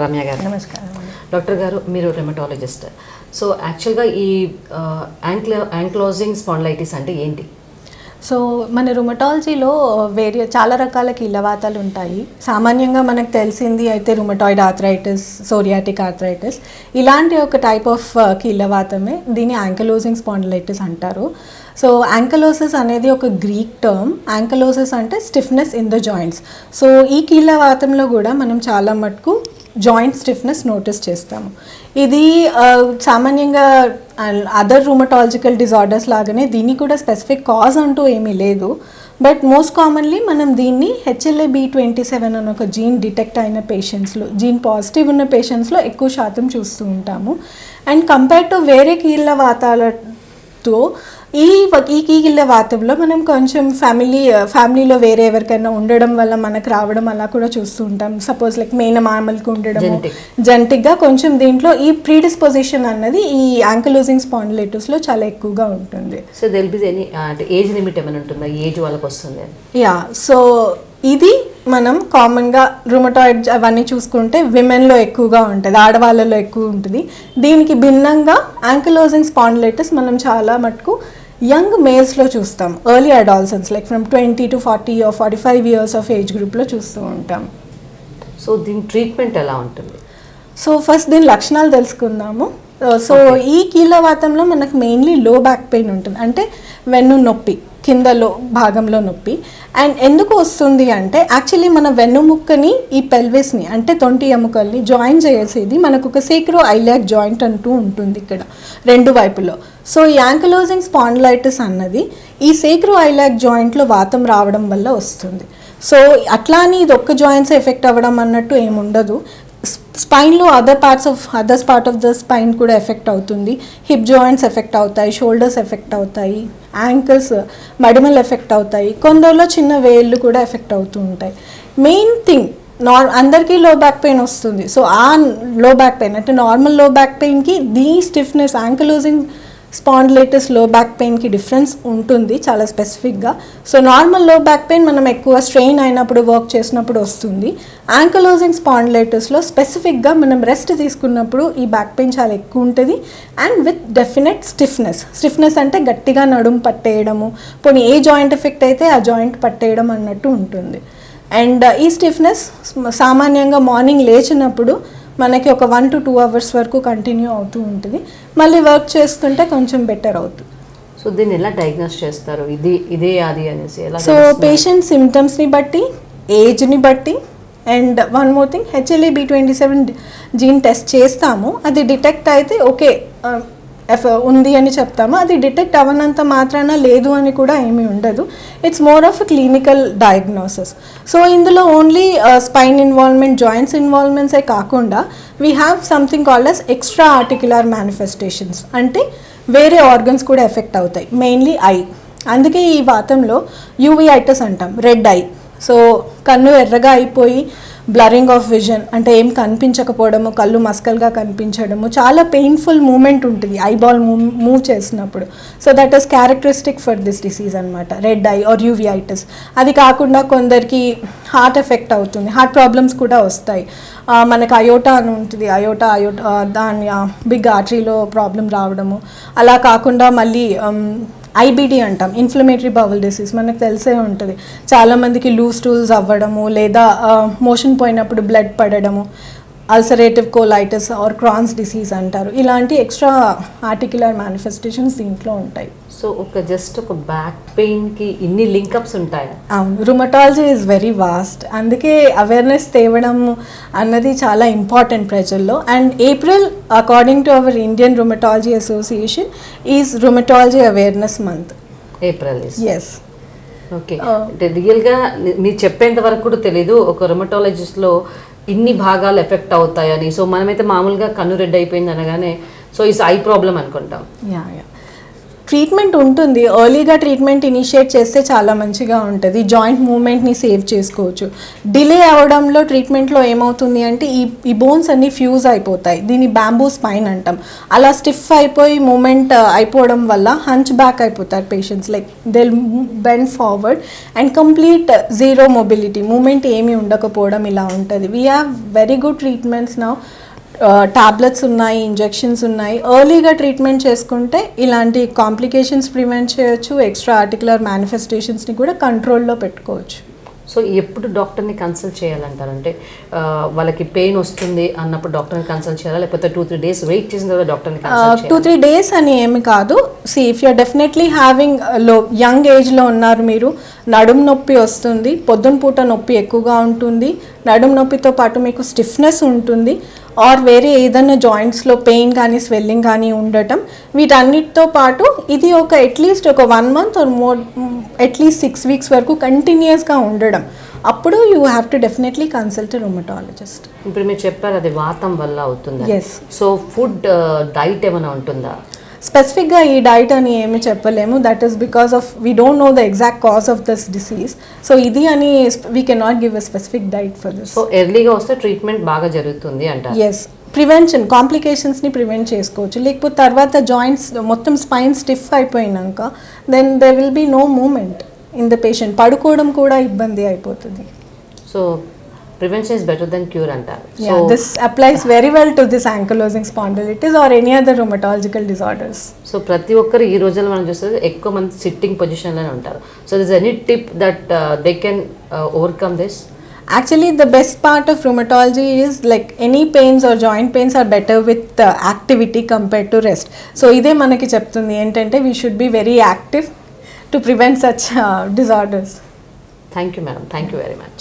రమ్య గారు నమస్కారం. డాక్టర్ గారు, మీరు రెమటాలజిస్ట్. సో యాక్చువల్గా ఈ యాంక్లోజింగ్ స్పాండిలైటిస్ అంటే ఏంటి? సో మన రుమటాలజీలో చాలా రకాల కీళ్ళవాతాలు ఉంటాయి. సామాన్యంగా మనకు తెలిసింది అయితే రుమటాయిడ్ ఆర్థరైటిస్, సోరియాటిక్ ఆర్థరైటిస్, ఇలాంటి ఒక టైప్ ఆఫ్ కీళ్ళవాతమే దీన్ని యాంకలోజింగ్ స్పాండిలైటిస్ అంటారు. సో యాంకలోసిస్ అనేది ఒక గ్రీక్ టర్మ్. యాంకలోసిస్ అంటే stiffness in the joints. So ఈ కీళ్ళవాతంలో కూడా మనం చాలా మటుకు జాయింట్ స్టిఫ్నెస్ నోటీస్ చేస్తాము. ఇది సామాన్యంగా అదర్ రుమటాలజికల్ డిజార్డర్స్ లాగానే దీనికి కూడా స్పెసిఫిక్ కాజ్ అంటూ ఏమీ లేదు. బట్ మోస్ట్ కామన్లీ మనం దీన్ని HLA-B27 అనే ఒక జీన్ డిటెక్ట్ అయిన పేషెంట్స్లో, జీన్ పాజిటివ్ ఉన్న పేషెంట్స్లో ఎక్కువ శాతం చూస్తూ ఉంటాము. అండ్ కంపేర్ టు వేరే కీళ్ళవాతాలతో ఈ కీళ్ళవాతంలో మనం కొంచెం ఫ్యామిలీలో వేరే ఎవరికైనా ఉండడం వల్ల మనకు రావడం అలా కూడా చూస్తూ ఉంటాం. సపోజ్ లైక్ మేనమామలకు ఉండడం, జెనెటిక్గా కొంచెం దీంట్లో ఈ ప్రీడిస్పోజిషన్ అన్నది ఈ యాంకలోజింగ్ స్పాండిలైటిస్లో చాలా ఎక్కువగా ఉంటుంది. So there will be any అంటే ఏజ్ లిమిట్ ఏమైనా ఉంటుందా? ఏజ్ వాళ్ళకి వస్తుంది? యా, సో ఇది మనం కామన్గా రుమటాయిడ్ అవన్నీ చూసుకుంటే విమెన్లో ఎక్కువగా ఉంటుంది, ఆడవాళ్ళలో ఎక్కువ ఉంటుంది. దీనికి భిన్నంగా యాంకలోజింగ్ స్పాండిలైటిస్ మనం చాలా మటుకు యంగ్ మేల్స్లో చూస్తాం. Early adolescence like from 20 to 40 or 45 years of age గ్రూప్లో చూస్తూ ఉంటాం. సో దీని ట్రీట్మెంట్ ఎలా ఉంటుంది? సో ఫస్ట్ దీని లక్షణాలు తెలుసుకుందాము. సో ఈ కీళ్ళవాతంలో మనకు మెయిన్లీ లో బ్యాక్ పెయిన్ ఉంటుంది, అంటే వెన్ను నొప్పి, కిందలో భాగంలో నొప్పి. అండ్ ఎందుకు వస్తుంది అంటే యాక్చువల్లీ మన వెన్నుముక్కని ఈ పెల్విస్ని అంటే తొంటి ఎముకల్ని జాయిన్ చేసేది మనకు ఒక సేక్రో ఐలాక్ జాయింట్ అంటూ ఉంటుంది ఇక్కడ రెండు వైపులో. సో ఈ యాంకలోజింగ్ స్పాండిలైటిస్ అన్నది ఈ సేక్రో ఐలాక్ జాయింట్లో వాతం రావడం వల్ల వస్తుంది. సో అట్లా అని ఇది ఒక్క జాయింట్స్ ఎఫెక్ట్ అవ్వడం అన్నట్టు ఏముండదు. స్పైన్లో other part of the spine కూడా ఎఫెక్ట్ అవుతుంది. హిప్ జాయింట్స్ ఎఫెక్ట్ అవుతాయి, షోల్డర్స్ ఎఫెక్ట్ అవుతాయి, యాంకిల్స్ మడిమలు ఎఫెక్ట్ అవుతాయి, కొందరిలో చిన్న వేళ్ళు కూడా ఎఫెక్ట్ అవుతూ ఉంటాయి. మెయిన్ థింగ్ అందరికీ లో బ్యాక్ పెయిన్ వస్తుంది. సో ఆ లో బ్యాక్ పెయిన్ అంటే నార్మల్ లో బ్యాక్ పెయిన్కి దీ స్టిఫ్నెస్ యాంకలోజింగ్ స్పాండిలైటిస్ లో బ్యాక్ పెయిన్కి డిఫరెన్స్ ఉంటుంది చాలా స్పెసిఫిక్గా. సో నార్మల్ లో బ్యాక్ పెయిన్ మనం ఎక్కువ స్ట్రెయిన్ అయినప్పుడు వర్క్ చేసినప్పుడు వస్తుంది. యాంకలోజింగ్ స్పాండిలైటిస్లో స్పెసిఫిక్గా మనం రెస్ట్ తీసుకున్నప్పుడు ఈ బ్యాక్ పెయిన్ చాలా ఎక్కువ ఉంటుంది. అండ్ విత్ డెఫినెట్ స్టిఫ్నెస్ అంటే గట్టిగా నడుము పట్టేయడము, పోనీ ఏ జాయింట్ ఎఫెక్ట్ అయితే ఆ జాయింట్ పట్టేయడం అన్నట్టు ఉంటుంది. అండ్ ఈ స్టిఫ్నెస్ సామాన్యంగా మార్నింగ్ లేచినప్పుడు మనకి ఒక 1 to 2 hours వరకు కంటిన్యూ అవుతూ ఉంటుంది. మళ్ళీ వర్క్ చేస్తుంటే కొంచెం బెటర్ అవుతుంది. సో దీన్ని ఎలా డయాగ్నోస్ చేస్తారు? ఇదే అది అనేసి ఎలా? సో పేషెంట్ సిమ్టమ్స్ని బట్టి, ఏజ్ని బట్టి, and one more thing, HLA-B27 gene test చేస్తాము. అది డిటెక్ట్ అయితే ఓకే ఉంది అని చెప్తాము. అది డిటెక్ట్ అవ్వనంత మాత్రాన లేదు అని కూడా ఏమీ ఉండదు. It's more of clinical diagnosis. So ఇందులో ఓన్లీ స్పైన్ ఇన్వాల్వ్మెంట్, జాయింట్స్ ఇన్వాల్వ్మెంట్సే కాకుండా we have something called as extra articular manifestations, అంటే వేరే ఆర్గన్స్ కూడా ఎఫెక్ట్ అవుతాయి, మెయిన్లీ ఐ. అందుకే ఈ వాతంలో యూవిఐటిస్ అంటాం, రెడ్ ఐ. సో కన్ను ఎర్రగా అయిపోయి బ్లరింగ్ ఆఫ్ విజన్ అంటే ఏం కనిపించకపోవడము, కళ్ళు మస్కల్గా కనిపించడము, చాలా పెయిన్ఫుల్ మూమెంట్ ఉంటుంది ఐబాల్ మూవ్ చేసినప్పుడు. So that is characteristic for this disease అనమాట, రెడ్ ఐ ఆర్ యూవిఐటిస్. అది కాకుండా కొందరికి హార్ట్ ఎఫెక్ట్ అవుతుంది, హార్ట్ ప్రాబ్లమ్స్ కూడా వస్తాయి. మనకు అయోటా అని ఉంటుంది, అయోటా దాని బిగ్ ఆర్టరీలో ప్రాబ్లం రావడము. అలా కాకుండా మళ్ళీ IBD అంటాం, ఇన్ఫ్లమేటరీ బౌల్ డిసీజ్, మనకు తెలిసే ఉంటుంది. చాలామందికి లూజ్ స్టూల్స్ అవ్వడము, లేదా మోషన్ పోయినప్పుడు బ్లడ్ పడడము, ulcerative colitis or Crohn's disease అంటారు. ఇలాంటి ఎక్స్ట్రా ఆర్టిక్యులర్ మేనిఫెస్టేషన్స్ దీంట్లో ఉంటాయి. సో జస్ట్ ఒక బ్యాక్ పెయిన్కి ఇన్ని లింకప్స్ ఉంటాయా? అవును, రుమటాలజీ ఈజ్ వెరీ వాస్ట్. అందుకే అవేర్నెస్ తేవడం అన్నది చాలా ఇంపార్టెంట్ ప్రజల్లో. And April according to our Indian rheumatology association is rheumatology awareness month. April? Yes. Okay. అంటే రియల్గా మీరు చెప్పేంత వరకు కూడా తెలీదు ఒక రుమటాలజిస్ట్లో ఇన్ని భాగాలు ఎఫెక్ట్ అవుతాయని. సో మనమైతే మామూలుగా కన్ను రెడ్ అయిపోయింది అనగానే సో ఇట్స్ ఐ ప్రాబ్లం అనుకుంటాం. యా. ట్రీట్మెంట్ ఉంటుంది, ఎర్లీగా ట్రీట్మెంట్ ఇనిషియేట్ చేస్తే చాలా మంచిగా ఉంటుంది, జాయింట్ మూవ్మెంట్ని సేవ్ చేసుకోవచ్చు. డిలే అవ్వడంలో ట్రీట్మెంట్లో ఏమవుతుంది అంటే ఈ బోన్స్ అన్నీ ఫ్యూజ్ అయిపోతాయి, దీన్ని బ్యాంబూ స్పైన్ అంటాం. అలా స్టిఫ్ అయిపోయి మూమెంట్ అయిపోవడం వల్ల హంచ్ బ్యాక్ అయిపోతారు patients, like they bend forward and complete zero mobility, movement ఏమీ ఉండకపోవడం ఇలా ఉంటుంది. We have very good treatments now. Tablets ఉన్నాయి, ఇంజెక్షన్స్ ఉన్నాయి. ఎర్లీగా ట్రీట్మెంట్ చేసుకుంటే ఇలాంటి కాంప్లికేషన్స్ ప్రివెంట్ చేయొచ్చు, ఎక్స్ట్రా ఆర్టికులర్ మేనిఫెస్టేషన్స్ని కూడా కంట్రోల్లో పెట్టుకోవచ్చు. సో ఎప్పుడు డాక్టర్ని కన్సల్ట్ చేయాలంటారంటే వాళ్ళకి పెయిన్ వస్తుంది అన్నప్పుడు డాక్టర్ని కన్సల్ట్ చేయాలా, లేకపోతే 2-3 days వెయిట్ చేసిన తర్వాత డాక్టర్ని కన్సల్ట్ చేయాలా? 2-3 days అని ఏమి కాదు. If you're definitely having young ఏజ్లో ఉన్నారు మీరు, నడుము నొప్పి వస్తుంది, పొద్దున పూట నొప్పి ఎక్కువగా ఉంటుంది, నడుము నొప్పితో పాటు మీకు స్టిఫ్నెస్ ఉంటుంది, ఆర్ వేరే ఏదైనా జాయింట్స్లో పెయిన్ కానీ స్వెల్లింగ్ కానీ ఉండటం, వీటన్నిటితో పాటు ఇది అట్లీస్ట్ ఒక 1 month or more, at least 6 weeks వరకు కంటిన్యూస్గా ఉండడం, అప్పుడు you have to definitely consult rheumatologist. ఇప్పుడు మీరు చెప్పారు అది వాతం వల్ల అవుతుంది. Yes. సో ఫుడ్ డైట్ ఏమైనా ఉంటుందా? స్పెసిఫిక్గా ఈ డైట్ అని ఏమి చెప్పలేము, that is because of we don't know the exact cause of this disease. So ఇది అని we cannot give a specific diet for this. So ఎర్లీగా వస్తే ట్రీట్మెంట్ బాగా జరుగుతుంది అంటారు. ఎస్, ప్రివెన్షన్, కాంప్లికేషన్స్ని ప్రివెంట్ చేసుకోవచ్చు. లేకపోతే తర్వాత జాయింట్స్ మొత్తం స్పైన్ స్టిఫ్ అయిపోయినాక then they will be no movement in the patient, పడుకోవడం కూడా ఇబ్బంది అయిపోతుంది. So prevention is better than cure అంటారు. Yeah, this applies very well to this ankylosing spondylitis or any other rheumatological disorders. So ప్రతి ఒక్కరు ఈ రోజుల్లో మనం చూస్తే ఎక్కువ మంది సిట్టింగ్ పొజిషన్లోనే ఉంటారు. So this any tip that they can overcome this? Actually, the best part of rheumatology is like any pains or joint pains are better with activity compared to rest. So ఇదే మనకి చెప్తుంది ఏంటంటే we should be very active to prevent such disorders. Thank you madam, thank you very much.